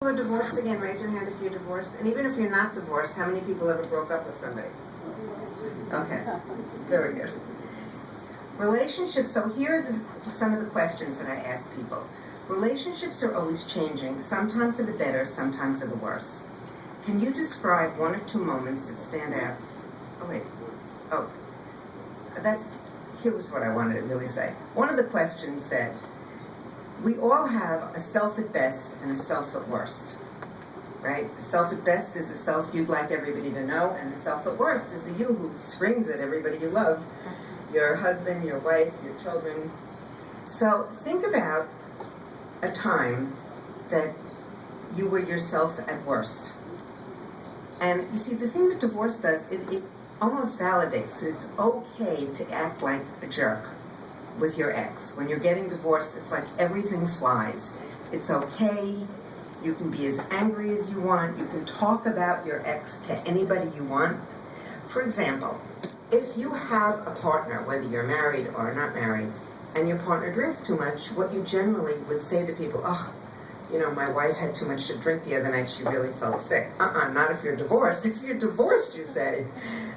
Are divorced again, raise your hand if you're divorced. And even if you're not divorced, how many people ever broke up with somebody? Okay, very good. Relationships, so here are some of the questions that I ask people. Relationships are always changing, sometimes for the better, sometimes for the worse. Can you describe one or two moments that stand out? Here was what I wanted to really say. One of the questions said, we all have a self at best and a self at worst, right? The self at best is the self you'd like everybody to know, and the self at worst is the you who screams at everybody you love, your husband, your wife, your children. So think about a time that you were yourself at worst. And you see, the thing that divorce does, it almost validates that it's okay to act like a jerk with your ex. When you're getting divorced, it's like everything flies. It's okay. You can be as angry as you want. You can talk about your ex to anybody you want. For example, if you have a partner, whether you're married or not married, and your partner drinks too much, what you generally would say to people, my wife had too much to drink the other night, she really felt sick. Not if you're divorced. If you're divorced, you say,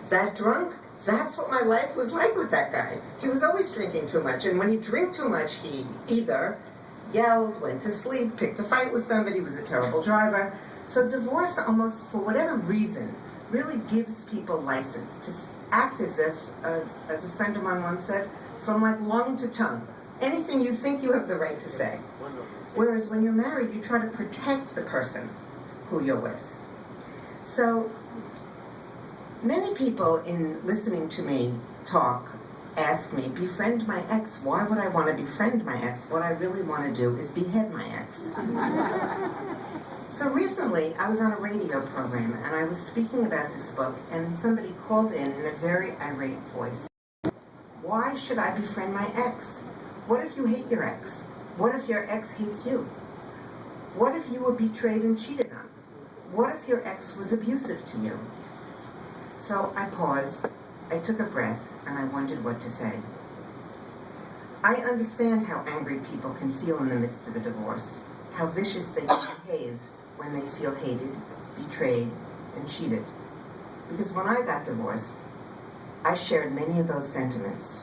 that drunk, that's what my life was like with that guy. He was always drinking too much, and when he drank too much, he either yelled, went to sleep, picked a fight with somebody, was a terrible driver. So divorce, almost for whatever reason, really gives people license to act as if, as a friend of mine once said, from like lung to tongue. Anything you think, you have the right to say. Whereas when you're married, you try to protect the person who you're with. So many people, in listening to me talk, ask me, befriend my ex. Why would I want to befriend my ex? What I really want to do is behead my ex. So recently, I was on a radio program, and I was speaking about this book, and somebody called in a very irate voice. Why should I befriend my ex? What if you hate your ex? What if your ex hates you? What if you were betrayed and cheated on? What if your ex was abusive to you? So I paused, I took a breath, and I wondered what to say. I understand how angry people can feel in the midst of a divorce, how vicious they can behave when they feel hated, betrayed, and cheated. Because when I got divorced, I shared many of those sentiments.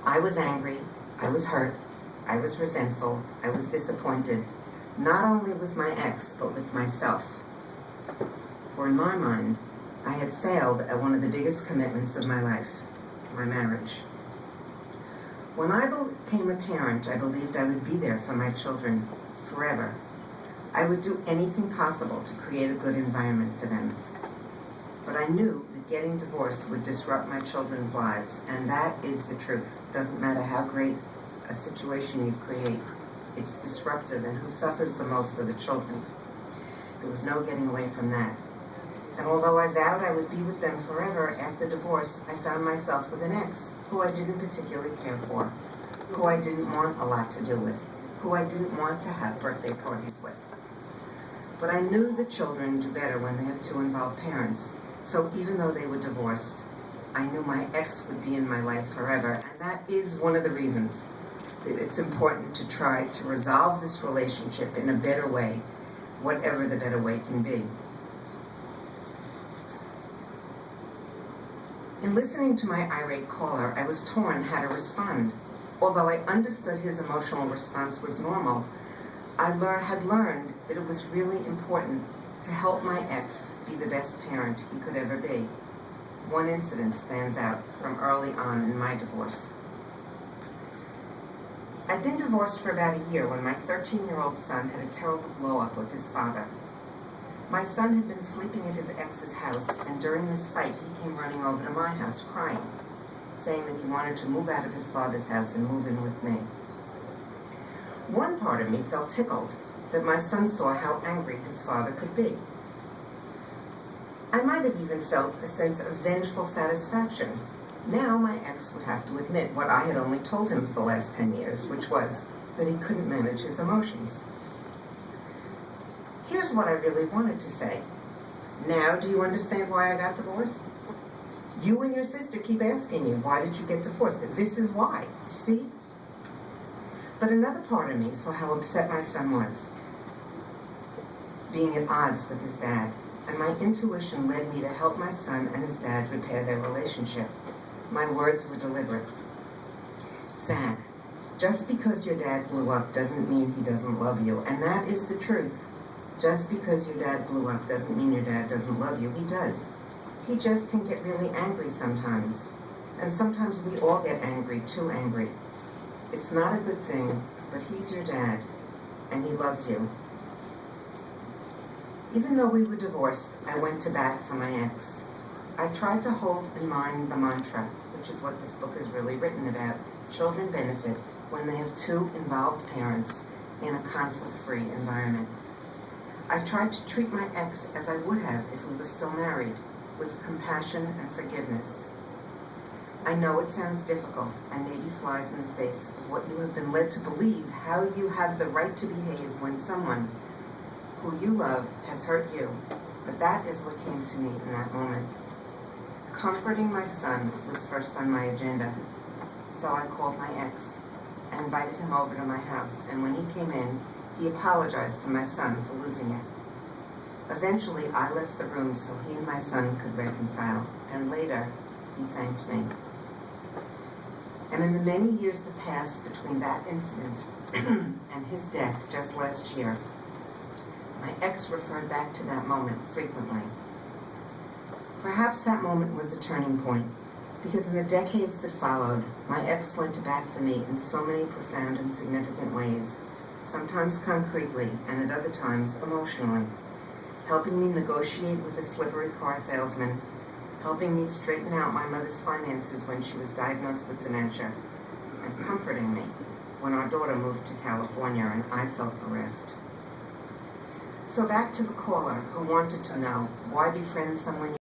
I was angry, I was hurt, I was resentful, I was disappointed, not only with my ex, but with myself. For in my mind, I had failed at one of the biggest commitments of my life, my marriage. When I became a parent, I believed I would be there for my children forever. I would do anything possible to create a good environment for them. But I knew that getting divorced would disrupt my children's lives, and that is the truth. It doesn't matter how great a situation you create, it's disruptive, and who suffers the most are the children. There was no getting away from that. And although I vowed I would be with them forever after divorce, I found myself with an ex who I didn't particularly care for, who I didn't want a lot to do with, who I didn't want to have birthday parties with. But I knew the children do better when they have two involved parents. So even though they were divorced, I knew my ex would be in my life forever. And that is one of the reasons that it's important to try to resolve this relationship in a better way, whatever the better way can be. In listening to my irate caller, I was torn how to respond. Although I understood his emotional response was normal, I had learned that it was really important to help my ex be the best parent he could ever be. One incident stands out from early on in my divorce. I'd been divorced for about a year when my 13-year-old son had a terrible blow-up with his father. My son had been sleeping at his ex's house, and during this fight, he came running over to my house crying, saying that he wanted to move out of his father's house and move in with me. One part of me felt tickled that my son saw how angry his father could be. I might have even felt a sense of vengeful satisfaction. Now my ex would have to admit what I had only told him for the last 10 years, which was that he couldn't manage his emotions. Here's what I really wanted to say. Now, do you understand why I got divorced? You and your sister keep asking me, why did you get divorced? This is why. See? But another part of me saw how upset my son was. being at odds with his dad, and my intuition led me to help my son and his dad repair their relationship. My words were deliberate. Zach, just because your dad blew up doesn't mean he doesn't love you, and that is the truth. Just because your dad blew up doesn't mean your dad doesn't love you. He does. He just can get really angry sometimes. And sometimes we all get angry, too angry. It's not a good thing, but he's your dad, and he loves you. Even though we were divorced, I went to bat for my ex. I tried to hold in mind the mantra, which is what this book is really written about. Children benefit when they have two involved parents in a conflict-free environment. I tried to treat my ex as I would have if we were still married, with compassion and forgiveness. I know it sounds difficult and maybe flies in the face of what you have been led to believe, how you have the right to behave when someone who you love has hurt you, but that is what came to me in that moment. Comforting my son was first on my agenda, so I called my ex and invited him over to my house, and when he came in, he apologized to my son for losing it. Eventually, I left the room so he and my son could reconcile, and later, he thanked me. And in the many years that passed between that incident and his death just last year, my ex referred back to that moment frequently. Perhaps that moment was a turning point, because in the decades that followed, my ex went to bat for me in so many profound and significant ways, sometimes concretely and at other times emotionally, helping me negotiate with a slippery car salesman, helping me straighten out my mother's finances when she was diagnosed with dementia, and comforting me when our daughter moved to California and I felt bereft. So back to the caller who wanted to know, why befriend someone